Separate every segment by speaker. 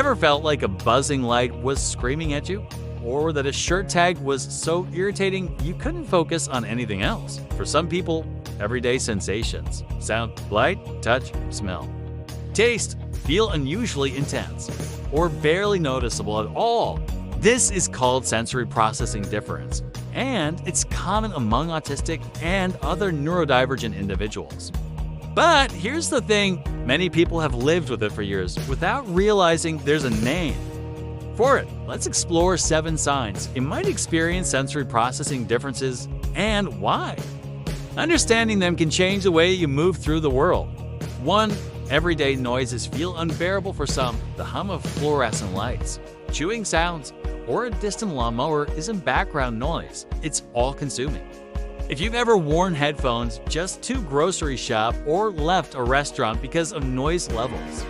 Speaker 1: Ever felt like a buzzing light was screaming at you? Or that a shirt tag was so irritating you couldn't focus on anything else? For some people, everyday sensations – sound, light, touch, smell, taste – feel unusually intense or barely noticeable at all. This is called sensory processing difference, and it's common among autistic and other neurodivergent individuals. But here's the thing, many people have lived with it for years without realizing there's a name for it. Let's explore 7 signs you might experience sensory processing differences and why. Understanding them can change the way you move through the world. 1. Everyday noises feel unbearable for some. The hum of fluorescent lights, chewing sounds, or a distant lawnmower isn't background noise. It's all-consuming. If you've ever worn headphones just to grocery shop or left a restaurant because of noise levels,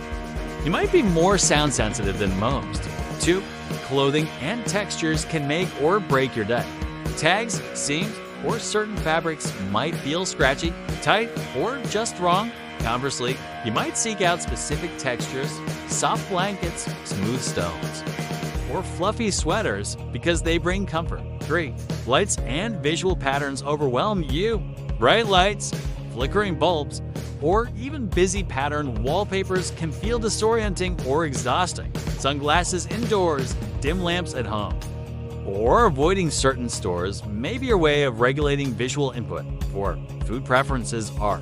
Speaker 1: you might be more sound sensitive than most. 2. Clothing and textures can make or break your day. Tags, seams, or certain fabrics might feel scratchy, tight, or just wrong. Conversely, you might seek out specific textures, soft blankets, smooth stones, or fluffy sweaters because they bring comfort. 3. Lights and visual patterns overwhelm you. Bright lights, flickering bulbs, or even busy pattern wallpapers can feel disorienting or exhausting. Sunglasses indoors, dim lamps at home, or avoiding certain stores may be your way of regulating visual input. 4. Food preferences are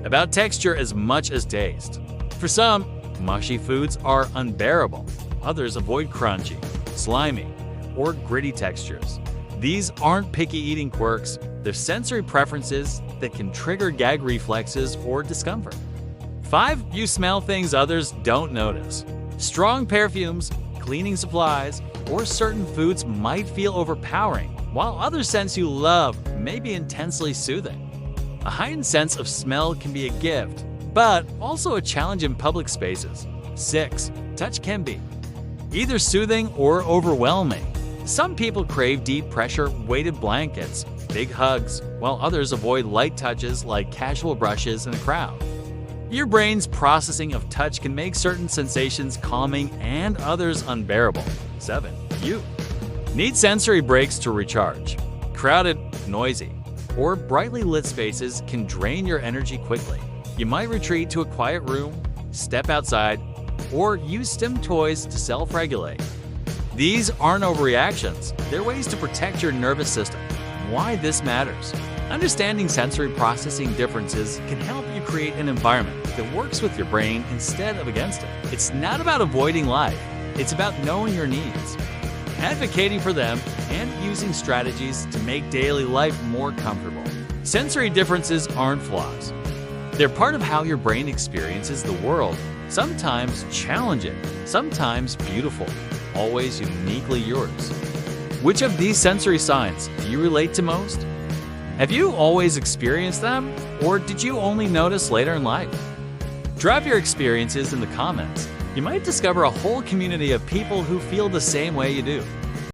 Speaker 1: about texture as much as taste. For some, mushy foods are unbearable. Others avoid crunchy, slimy, or gritty textures. These aren't picky eating quirks, they're sensory preferences that can trigger gag reflexes or discomfort. 5. You smell things others don't notice. Strong perfumes, cleaning supplies, or certain foods might feel overpowering, while other scents you love may be intensely soothing. A heightened sense of smell can be a gift, but also a challenge in public spaces. 6. Touch can be either soothing or overwhelming. Some people crave deep pressure weighted blankets, big hugs, while others avoid light touches like casual brushes in a crowd. Your brain's processing of touch can make certain sensations calming and others unbearable. 7. You need sensory breaks to recharge. Crowded, noisy, or brightly lit spaces can drain your energy quickly. You might retreat to a quiet room, step outside, or use STEM toys to self-regulate. These aren't overreactions, they're ways to protect your nervous system. Why this matters. Understanding sensory processing differences can help you create an environment that works with your brain instead of against it. It's not about avoiding life, it's about knowing your needs, advocating for them, and using strategies to make daily life more comfortable. Sensory differences aren't flaws. They're part of how your brain experiences the world, sometimes challenging, sometimes beautiful, always uniquely yours. Which of these sensory signs do you relate to most? Have you always experienced them, or did you only notice later in life? Drop your experiences in the comments. You might discover a whole community of people who feel the same way you do.